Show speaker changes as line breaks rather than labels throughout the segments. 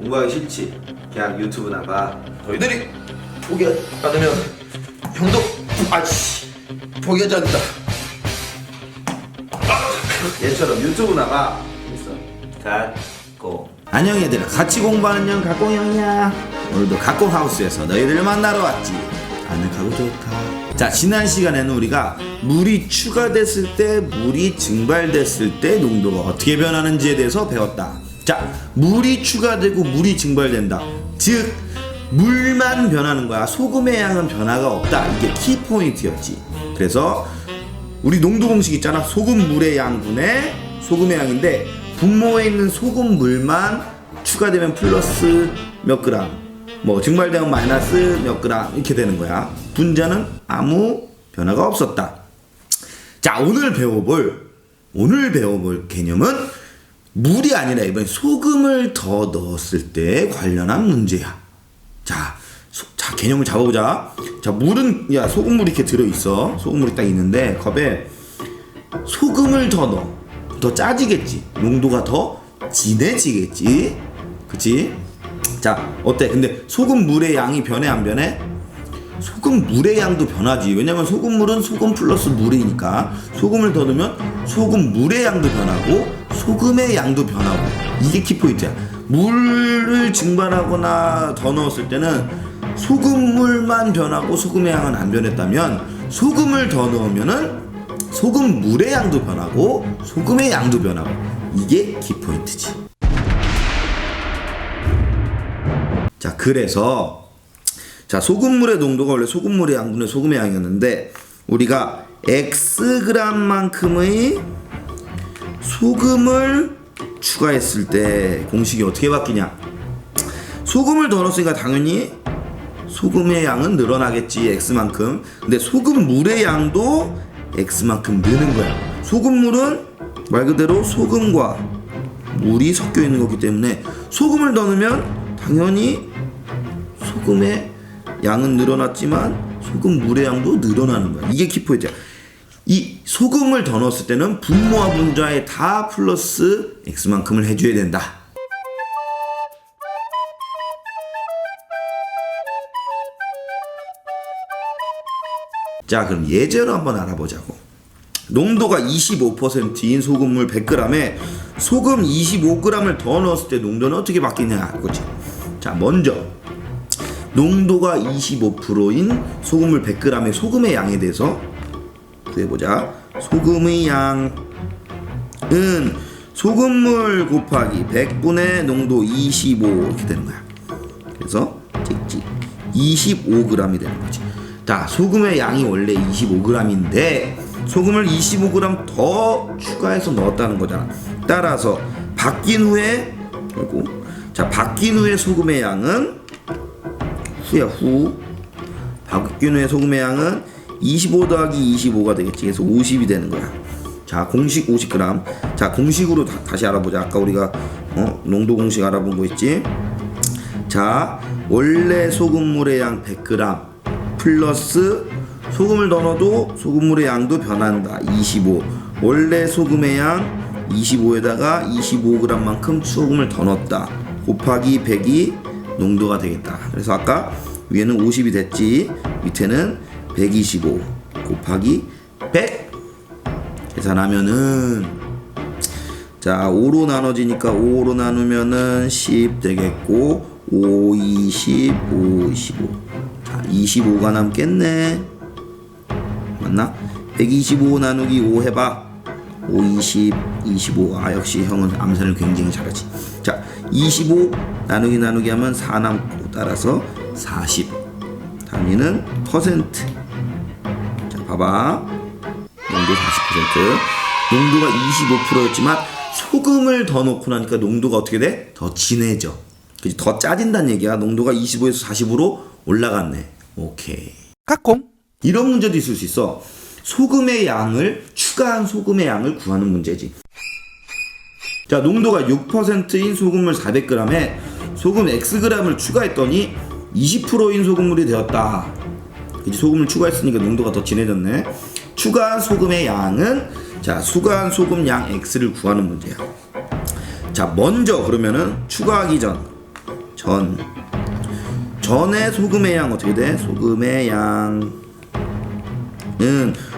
공부하기 싫지? 그냥 유튜브 나가. 너희들이 포기하지 않으면 형도 포기하지 않는다. 얘처럼 유튜브 나가. 됐어. 갖고. 안녕 얘들아, 같이 공부하는 형 갖공형이야. 오늘도 갖공하우스에서 너희들을 만나러 왔지. 아늑하고 좋다. 자, 지난 시간에는 우리가 물이 추가됐을 때, 물이 증발됐을 때 농도가 어떻게 변하는지에 대해서 배웠다. 자, 물이 추가되고 물이 증발된다. 즉 물만 변하는 거야. 소금의 양은 변화가 없다. 이게 키포인트였지. 그래서 우리 농도 공식 있잖아. 소금 물의 양분의 소금의 양인데, 분모에 있는 소금 물만 추가되면 플러스 몇 그램, 뭐 증발되면 마이너스 몇 그램 이렇게 되는 거야. 분자는 아무 변화가 없었다. 자, 오늘 배워볼 개념은 물이 아니라 이번에 소금을 더 넣었을 때 관련한 문제야. 자, 개념을 잡아보자. 자, 물은, 소금물이 이렇게 들어있어. 소금물이 딱 있는데 컵에 소금을 더 넣어. 더 짜지겠지. 농도가 더 진해지겠지. 그치? 자, 어때? 근데 소금 물의 양이 변해 안 변해? 소금 물의 양도 변하지. 왜냐면 소금물은 소금 플러스 물이니까 소금을 더 넣으면 소금 물의 양도 변하고 소금의 양도 변하고. 이게 키포인트야. 물을 증발하거나 더 넣었을 때는 소금물만 변하고 소금의 양은 안 변했다면, 소금을 더 넣으면은 소금 물의 양도 변하고 소금의 양도 변하고. 이게 키포인트지. 자, 그래서 소금물의 농도가 원래 소금물의 양분의 소금의 양이었는데, 우리가 Xg만큼의 소금을 추가했을 때 공식이 어떻게 바뀌냐. 소금을 더 넣었으니까 당연히 소금의 양은 늘어나겠지. X만큼. 근데 소금물의 양도 X만큼 느는 거야. 소금물은 말 그대로 소금과 물이 섞여 있는 거기 때문에 소금을 더 넣으면 당연히 소금의 양은 늘어났지만 소금물의 양도 늘어나는 거야. 이게 키포인트야. 이 소금을 더 넣었을 때는 분모와 분자에 다 플러스 X만큼을 해줘야 된다. 자, 그럼 예제로 한번 알아보자고. 농도가 25%인 소금물 100g에 소금 25g을 더 넣었을 때 농도는 어떻게 바뀌냐 이거지. 자, 먼저 농도가 25%인 소금물 100g의 소금의 양에 대해서 구해보자. 소금의 양은 소금물 곱하기 100분의 농도 25 이렇게 되는 거야. 그래서 찍찍 25g이 되는 거지. 자, 소금의 양이 원래 25g인데 소금을 25g 더 추가해서 넣었다는 거잖아. 따라서 바뀐 후에 바뀐 후에 소금의 양은 바뀐 후에 소금의 양은 25 더하기 25가 되겠지. 그래서 50이 되는 거야. 자, 공식 50g. 자, 공식으로 다시 알아보자. 아까 우리가 농도 공식 알아본 거 있지. 자, 원래 소금물의 양 100g 플러스 소금을 더 넣어도 소금물의 양도 변한다. 25. 원래 소금의 양 25에다가 25g만큼 소금을 더 넣었다. 곱하기 100이 농도가 되겠다. 그래서 아까 위에는 50이 됐지. 밑에는 125 곱하기 100 계산하면은, 자, 5로 나눠지니까 5로 나누면은 10 되겠고 5, 20, 5, 25. 자, 25가 남겠네. 맞나? 125 나누기 5 해봐. 5, 20, 25. 아, 역시 형은 암산을 굉장히 잘하지. 자, 25 나누기 하면 4 남고, 따라서 40. 단위는 퍼센트. 자, 봐봐. 농도 40%. 농도가 25%였지만 소금을 더 넣고 나니까 농도가 어떻게 돼? 더 진해져. 그치? 더 짜진다는 얘기야. 농도가 25에서 40으로 올라갔네. 오케이.
까꿍.
이런 문제도 있을 수 있어. 소금의 양을, 추가한 소금의 양을 구하는 문제지. 자, 농도가 6%인 소금물 400g에 소금 Xg을 추가했더니 20%인 소금물이 되었다. 그치? 소금을 추가했으니까 농도가 더 진해졌네. 추가한 소금의 양은, 자, 추가한 소금 양 X를 구하는 문제야. 자, 먼저 그러면은 추가하기 전 전의 소금의 양 어떻게 돼? 소금의 양은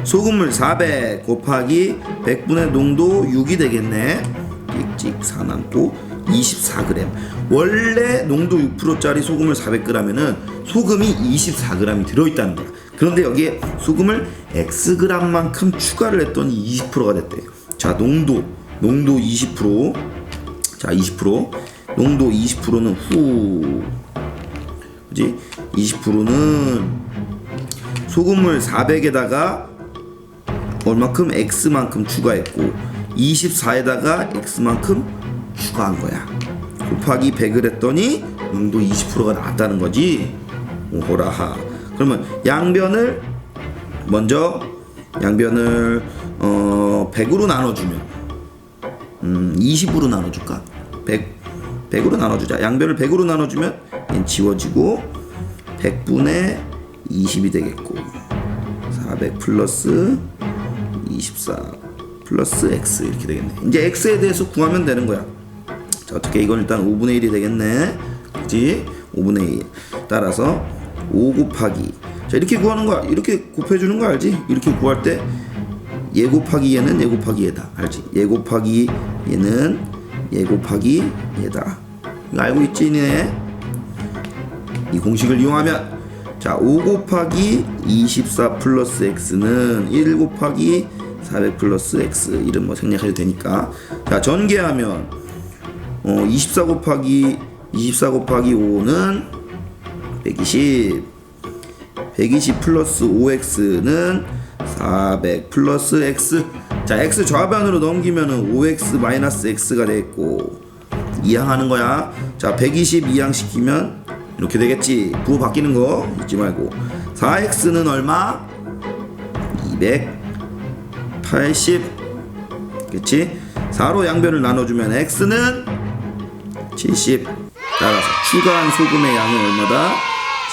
소금물 400 곱하기 100분의 농도 6이 되겠네. 찍찍 4 남고 24g. 원래 농도 6%짜리 소금을 400g이면은 소금이 24g이 들어있다는 거야. 그런데 여기에 소금을 Xg만큼 추가를 했더니 20%가 됐대. 자, 농도 20%. 자, 20%. 농도 20%는 그지? 20%는 소금물 400에다가 얼마큼? X만큼 추가했고 24에다가 X만큼 추가한 거야. 곱하기 100을 했더니 농도 20%가 나왔다는 거지. 오호라하. 그러면 양변을 100으로 나눠주면 20으로 나눠줄까? 100으로 나눠주자. 양변을 100으로 나눠주면 얘는 지워지고 100분의 20이 되겠고 400 플러스 24 플러스 X 이렇게 되겠네. 이제 X에 대해서 구하면 되는 거야. 자, 어떻게 이건 일단 5분의 1이 되겠네. 그치? 5분의 1 따라서 5 곱하기, 자, 이렇게 구하는 거야. 이렇게 곱해주는 거 알지? 이렇게 구할 때 얘 곱하기 얘는 얘 곱하기 얘다. 알지? 얘 곱하기 얘는 얘 곱하기 얘다. 이거 알고 있지? 네? 이 공식을 이용하면, 자, 5 곱하기 24 플러스 X는 1 곱하기 400 플러스 X. 이름 뭐 생략해도 되니까. 자, 전개하면 24 곱하기 5는 120 플러스 5X는 400 플러스 X. 자, X 좌변으로 넘기면은 5X 마이너스 X가 되겠고, 이항하는 거야. 자, 120 이항시키면 이렇게 되겠지. 부호 바뀌는 거 잊지 말고. 4X는 얼마? 280. 그치? 4로 양변을 나눠주면 X는 70. 따라서 추가한 소금의 양은 얼마다?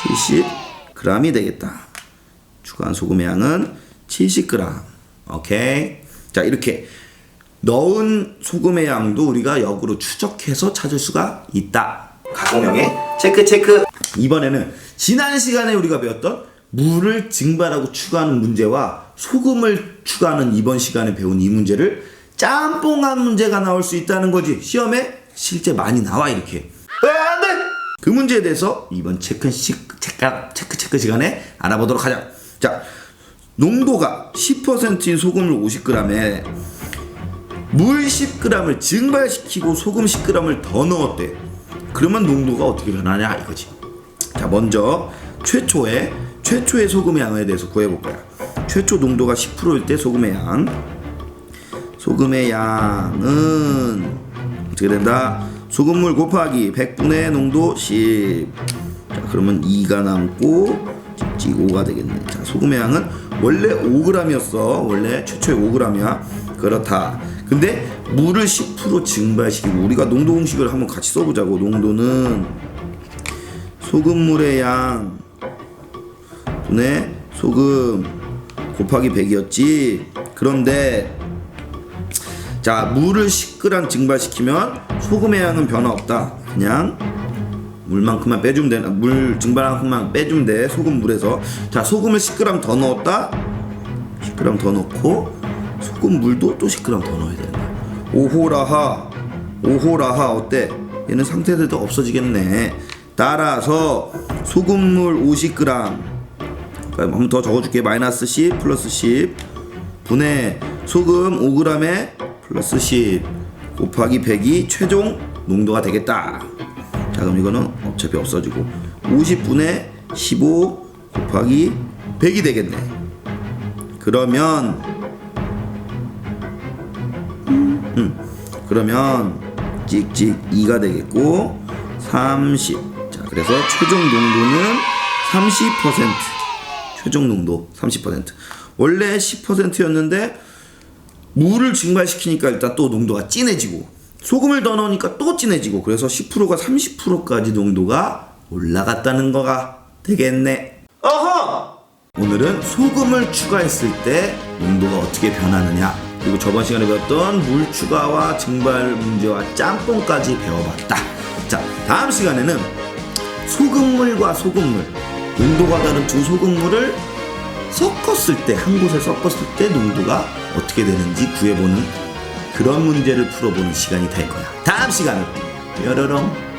70g이 되겠다. 추가한 소금의 양은 70g. 오케이. 자, 이렇게 넣은 소금의 양도 우리가 역으로 추적해서 찾을 수가 있다. 가공형의 체크. 이번에는 지난 시간에 우리가 배웠던 물을 증발하고 추가하는 문제와 소금을 추가하는 이번 시간에 배운 이 문제를 짬뽕한 문제가 나올 수 있다는 거지. 시험에 실제 많이 나와. 이렇게. 안 돼! 그 문제에 대해서 이번 체크 시간에 알아보도록 하자. 자, 농도가 10%인 소금을 50g에 물 10g을 증발시키고 소금 10g을 더 넣었대. 그러면 농도가 어떻게 변하냐 이거지. 자, 먼저 최초의 소금의 양에 대해서 구해볼 거야. 최초 농도가 10%일 때 소금의 양은 어떻게 된다? 소금물 곱하기 100분의 농도 10. 자, 그러면 2가 남고 찍찍 5가 되겠네. 자, 소금의 양은 원래 5g이었어. 원래 최초의 5g이야. 그렇다. 근데 물을 10% 증발시키고, 우리가 농도 공식을 한번 같이 써보자고. 농도는 소금물의 양 분의 소금 곱하기 100이었지. 그런데 자, 물을 10g 증발시키면 소금의 양은 변화 없다. 그냥 물만큼만 빼주면 돼. 물 증발만큼만 빼주면 돼. 소금물에서. 자, 소금을 10g 더 넣었다. 10g 더 넣고 소금물도 또 10g 더 넣어야 된다. 오호라하 어때? 얘는 상태들도 없어지겠네. 따라서 소금물 50g, 한번 더 적어줄게. 마이너스 10 플러스 10 분의 소금 5g에 플러스 10 곱하기 100이 최종 농도가 되겠다. 자, 그럼 이거는 어차피 없어지고 50분의 15 곱하기 100이 되겠네. 그러면 찍찍 2가 되겠고 30. 자, 그래서 최종 농도는 30%. 최종 농도 30%. 원래 10%였는데 물을 증발시키니까 일단 또 농도가 진해지고, 소금을 더 넣으니까 또 진해지고, 그래서 10%가 30%까지 농도가 올라갔다는 거가 되겠네. 어허! 오늘은 소금을 추가했을 때 농도가 어떻게 변하느냐, 그리고 저번 시간에 배웠던 물 추가와 증발 문제와 짬뽕까지 배워봤다. 자, 다음 시간에는 소금물과 소금물, 농도가 다른 두 소금물을 섞었을 때, 한 곳에 섞었을 때 농도가 어떻게 되는지 구해보는 그런 문제를 풀어보는 시간이 될 거야. 다음 시간은 뾰로롱